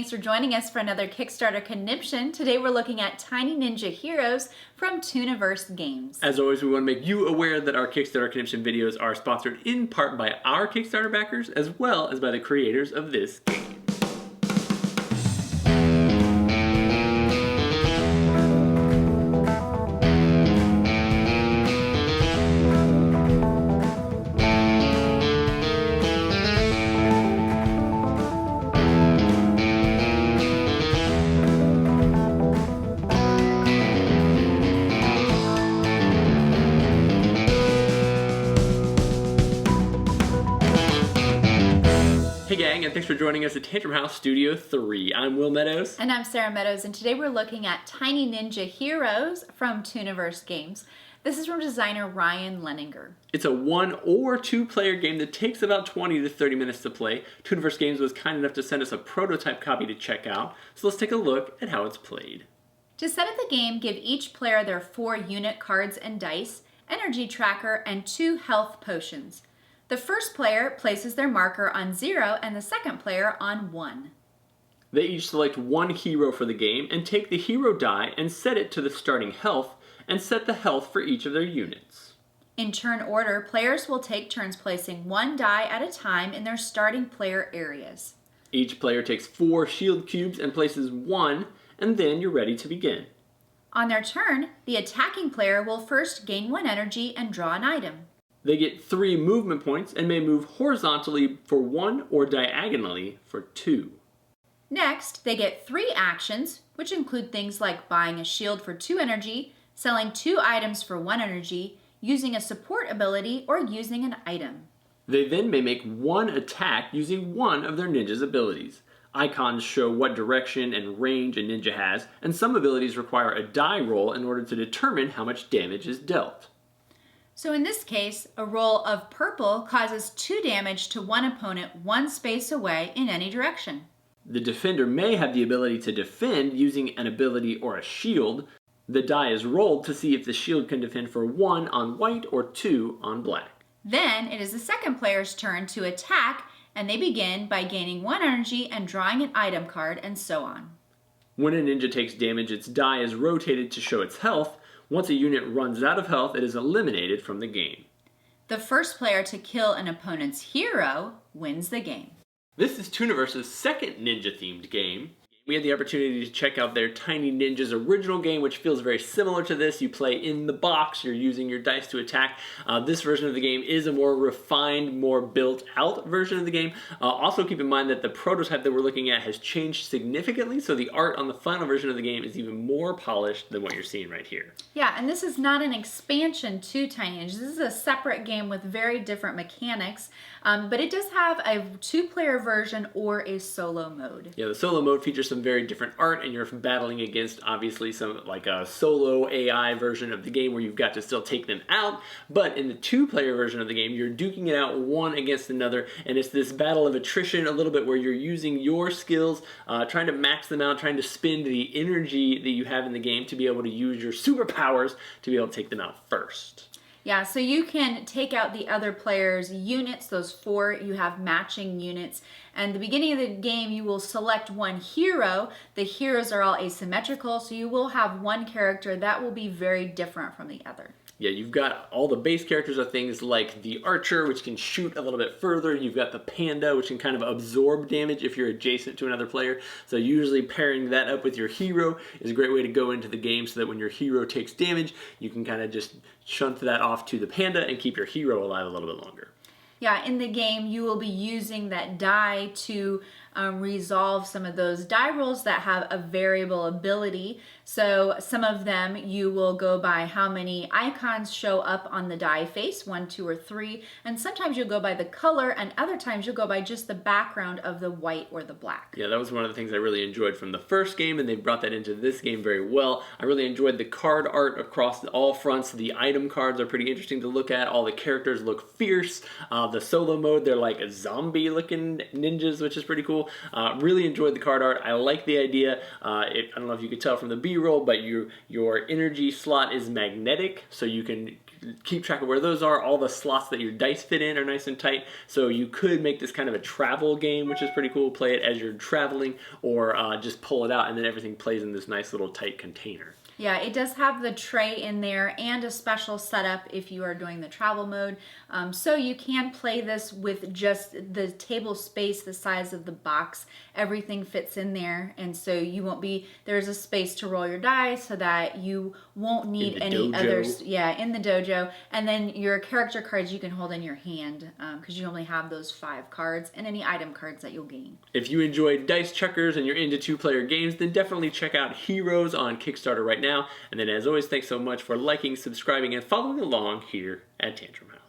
Thanks for joining us for another Kickstarter conniption. Today we're looking at Tiny Ninja Heroes from Tooniverse Games. As always, we want to make you aware that our Kickstarter conniption videos are sponsored in part by our Kickstarter backers as well as by the creators of this game. Hey gang, and thanks for joining us at Tantrum House Studio 3. I'm Will Meadows. And I'm Sara Meadows, and today we're looking at Tiny Ninja Heroes from Tooniverse Games. This is from designer Ryan Leninger. It's a 1 or 2 player game that takes about 20 to 30 minutes to play. Tooniverse Games was kind enough to send us a prototype copy to check out, so let's take a look at how it's played. To set up the game, give each player their 4 unit cards and dice, energy tracker, and 2 health potions. The first player places their marker on 0 and the second player on 1. They each select 1 hero for the game and take the hero die and set it to the starting health and set the health for each of their units. In turn order, players will take turns placing 1 die at a time in their starting player areas. Each player takes 4 shield cubes and places 1, and then you're ready to begin. On their turn, the attacking player will first gain 1 energy and draw an item. They get 3 movement points and may move horizontally for 1 or diagonally for 2. Next, they get 3 actions, which include things like buying a shield for 2 energy, selling 2 items for 1 energy, using a support ability, or using an item. They then may make 1 attack using 1 of their ninja's abilities. Icons show what direction and range a ninja has, and some abilities require a die roll in order to determine how much damage is dealt. So in this case, a roll of purple causes 2 damage to one opponent 1 space away in any direction. The defender may have the ability to defend using an ability or a shield. The die is rolled to see if the shield can defend for 1 on white or 2 on black. Then it is the second player's turn to attack, and they begin by gaining 1 energy and drawing an item card, and so on. When a ninja takes damage, its die is rotated to show its health. Once a unit runs out of health, it is eliminated from the game. The first player to kill an opponent's hero wins the game. This is Tooniverse's second ninja-themed game. We had the opportunity to check out their Tiny Ninjas original game, which feels very similar to this. You play in the box, you're using your dice to attack. This version of the game is a more refined, more built-out version of the game. Also keep in mind that the prototype that we're looking at has changed significantly, so the art on the final version of the game is even more polished than what you're seeing right here. Yeah, and this is not an expansion to Tiny Ninjas. This is a separate game with very different mechanics, but it does have a 2-player version or a solo mode. Yeah, the solo mode features some very different art, and you're battling against obviously some like a solo AI version of the game where you've got to still take them out. But in the 2-player version of the game, you're duking it out one against another, and it's this battle of attrition a little bit where you're using your skills, trying to max them out, trying to spend the energy that you have in the game to be able to use your superpowers to be able to take them out first. Yeah, so you can take out the other player's units, those 4, you have matching units. And the beginning of the game, you will select 1 hero. The heroes are all asymmetrical, so you will have 1 character that will be very different from the other. Yeah, you've got all the base characters are things like the archer, which can shoot a little bit further. You've got the panda, which can kind of absorb damage if you're adjacent to another player. So usually pairing that up with your hero is a great way to go into the game so that when your hero takes damage, you can kind of just shunt that off to the panda and keep your hero alive a little bit longer. Yeah, in the game, you will be using that die to resolve some of those die rolls that have a variable ability. So some of them you will go by how many icons show up on the die face, 1, 2, or 3. And sometimes you'll go by the color, and other times you'll go by just the background of the white or the black. Yeah, that was one of the things I really enjoyed from the first game, and they brought that into this game very well. I really enjoyed the card art across all fronts. The item cards are pretty interesting to look at. All the characters look fierce. The solo mode, they're like zombie-looking ninjas, which is pretty cool. Really enjoyed the card art. I like the idea. I don't know if you could tell from the B-roll, but your energy slot is magnetic, so you can keep track of where those are. All the slots that your dice fit in are nice and tight, so you could make this kind of a travel game, which is pretty cool. Play it as you're traveling, or just pull it out and then everything plays in this nice little tight container. Yeah, it does have the tray in there and a special setup if you are doing the travel mode. So you can play this with just the table space the size of the box. Everything fits in there, and so you won't be, there's a space to roll your dice so that you won't need any others. Yeah, in the dojo. And then your character cards you can hold in your hand because you only have those 5 cards and any item cards that you'll gain. If you enjoy dice checkers and you're into 2-player games, then definitely check out Heroes on Kickstarter right now. And then as always, thanks so much for liking, subscribing, and following along here at Tantrum House.